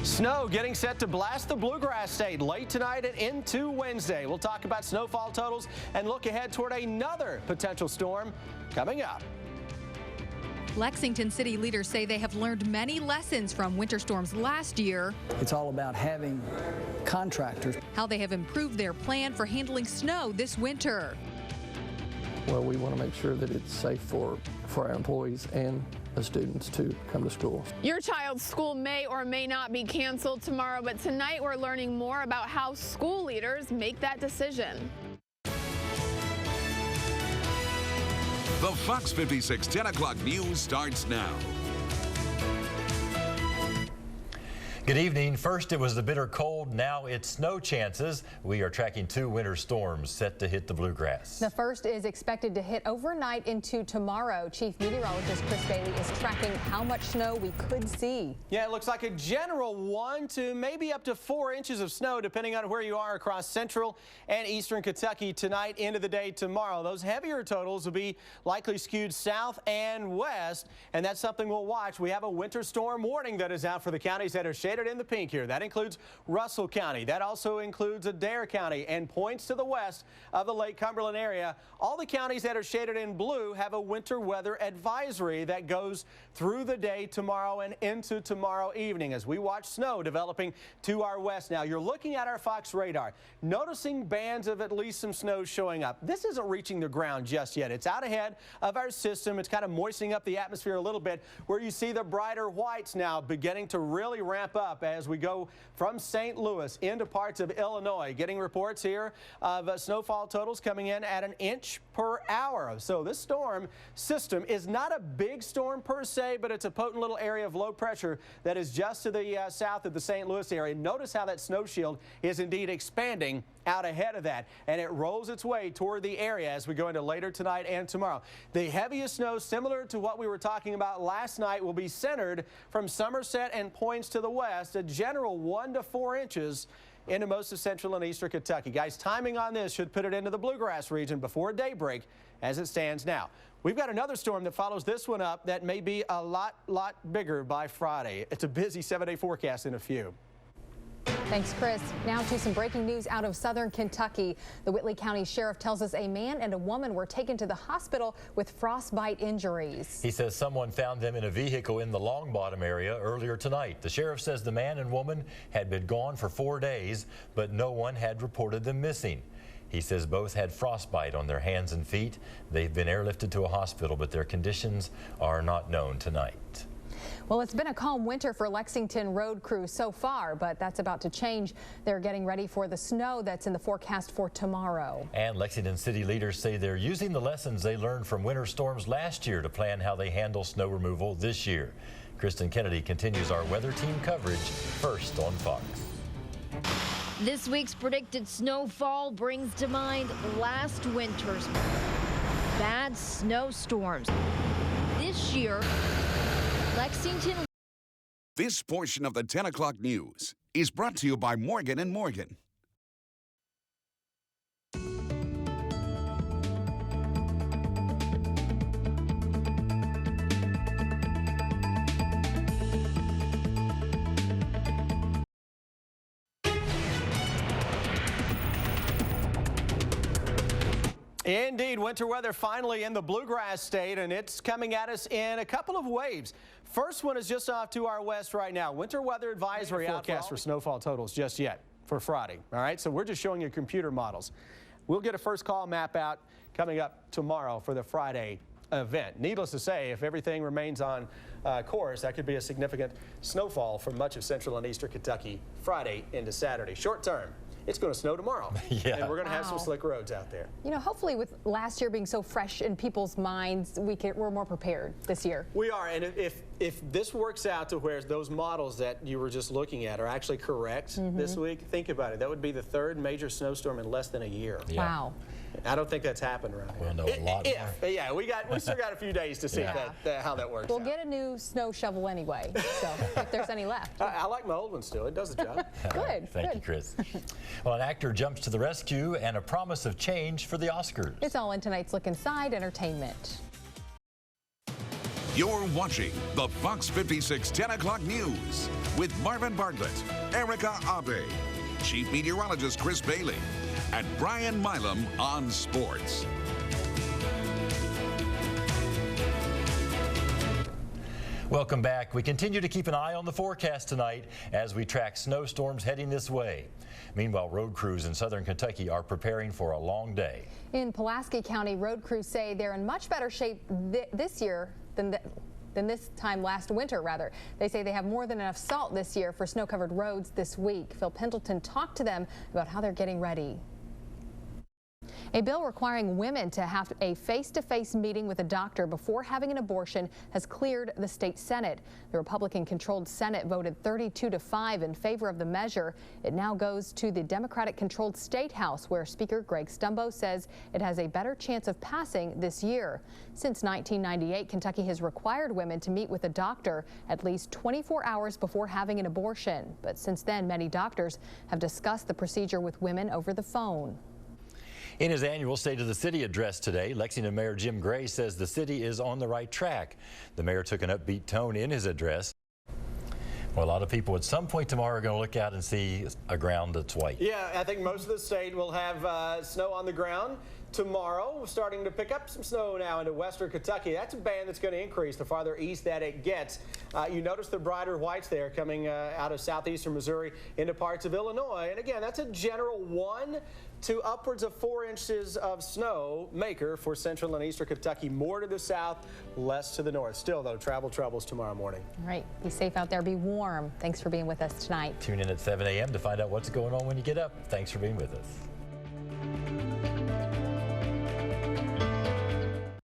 Snow getting set to blast the Bluegrass State late tonight and into Wednesday. We'll talk about snowfall totals and look ahead toward another potential storm coming up. Lexington city leaders say they have learned many lessons from winter storms last year. It's all about having contractors. How they have improved their plan for handling snow this winter. Well, we want to make sure that it's safe for our employees and the students to come to school. Your child's school may or may not be canceled tomorrow, but tonight we're learning more about how school leaders make that decision. The Fox 56 10 o'clock news starts now. Good evening. First it was the bitter cold, now it's snow chances. We are tracking 2 winter storms set to hit the Bluegrass. The first is expected to hit overnight into tomorrow. Chief Meteorologist Chris Bailey is tracking how much snow we could see. Yeah, it looks like a general 1 to maybe up to 4 inches of snow depending on where you are across central and eastern Kentucky tonight into the day tomorrow. Those heavier totals will be likely skewed south and west, and that's something we'll watch. We have a winter storm warning that is out for the counties that are shaded in the pink here. That includes Russell County. That also includes Adair County and points to the west of the Lake Cumberland area. All the counties that are shaded in blue have a winter weather advisory that goes through the day tomorrow and into tomorrow evening as we watch snow developing to our west. Now you're looking at our Fox radar, noticing bands of at least some snow showing up. This isn't reaching the ground just yet. It's out ahead of our system. It's kind of moistening up the atmosphere a little bit where you see the brighter whites now beginning to really ramp up as we go from St. Louis into parts of Illinois. Getting reports here of snowfall totals coming in at 1 inch per hour. So this storm system is not a big storm per se, but it's a potent little area of low pressure that is just to the south of the St. Louis area. Notice how that snow shield is indeed expanding out ahead of that, and it rolls its way toward the area as we go into later tonight and tomorrow. The heaviest snow, similar to what we were talking about last night, will be centered from Somerset and points to the west, a general 1 to 4 inches into most of central and eastern Kentucky. Guys, timing on this should put it into the Bluegrass region before daybreak as it stands now. We've got another storm that follows this one up that may be a lot bigger by Friday. It's a busy 7-day forecast in a few. Thanks, Chris. Now to some breaking news out of southern Kentucky. The Whitley County Sheriff tells us a man and a woman were taken to the hospital with frostbite injuries. He says someone found them in a vehicle in the Long Bottom area earlier tonight. The sheriff says the man and woman had been gone for 4 days, but no one had reported them missing. He says both had frostbite on their hands and feet. They've been airlifted to a hospital, but their conditions are not known tonight. Well, it's been a calm winter for Lexington road crews so far, but that's about to change. They're getting ready for the snow that's in the forecast for tomorrow. And Lexington city leaders say they're using the lessons they learned from winter storms last year to plan how they handle snow removal this year. Kristen Kennedy continues our weather team coverage first on Fox. This week's predicted snowfall brings to mind last winter's bad snowstorms. This year, Lexington. This portion of the 10 o'clock news is brought to you by Morgan & Morgan. Indeed, winter weather finally in the Bluegrass State, and it's coming at us in a couple of waves. First one is just off to our west right now. Winter weather advisory forecast for snowfall totals just yet for Friday. All right, so we're just showing you computer models. We'll get a first call map out coming up tomorrow for the Friday event. Needless to say, if everything remains on course, that could be a significant snowfall for much of central and eastern Kentucky Friday into Saturday. Short term, it's going to snow tomorrow. Yeah. And we're going to have some slick roads out there. You know, hopefully with last year being so fresh in people's minds, we're more prepared this year. We are, and if this works out to where those models that you were just looking at are actually correct this week, think about it. That would be the 3rd major snowstorm in less than a year. Yeah. Wow. I don't think that's happened around here. We'll know a lot more. Yeah, we still got a few days to see how that works. We'll get a new snow shovel anyway, so if there's any left. I like my old one still. It does the job. Good. Thank you, Chris. Well, an actor jumps to the rescue and a promise of change for the Oscars. It's all in tonight's Look Inside Entertainment. You're watching the Fox 56 10 o'clock news with Marvin Bartlett, Erica Abe, Chief Meteorologist Chris Bailey, and Brian Milam on sports. Welcome back. We continue to keep an eye on the forecast tonight as we track snowstorms heading this way. Meanwhile, road crews in southern Kentucky are preparing for a long day. In Pulaski County, road crews say they're in much better shape this year than this time last winter, rather. They say they have more than enough salt this year for snow-covered roads this week. Phil Pendleton talked to them about how they're getting ready. A bill requiring women to have a face-to-face meeting with a doctor before having an abortion has cleared the state Senate. The Republican-controlled Senate voted 32-5 in favor of the measure. It now goes to the Democratic-controlled State House, where Speaker Greg Stumbo says it has a better chance of passing this year. Since 1998, Kentucky has required women to meet with a doctor at least 24 hours before having an abortion. But since then, many doctors have discussed the procedure with women over the phone. In his annual State of the City address today, Lexington Mayor Jim Gray says the city is on the right track. The mayor took an upbeat tone in his address. Well, a lot of people at some point tomorrow are going to look out and see a ground that's white. Yeah, I think most of the state will have snow on the ground tomorrow. We're starting to pick up some snow now into western Kentucky. That's a band that's going to increase the farther east that it gets. You notice the brighter whites there coming out of southeastern Missouri into parts of Illinois. And again, that's a general 1 to upwards of 4 inches of snow maker for central and eastern Kentucky. More to the south, less to the north. Still, though, travel troubles tomorrow morning. All right. Be safe out there. Be warm. Thanks for being with us tonight. Tune in at 7 a.m. to find out what's going on when you get up. Thanks for being with us.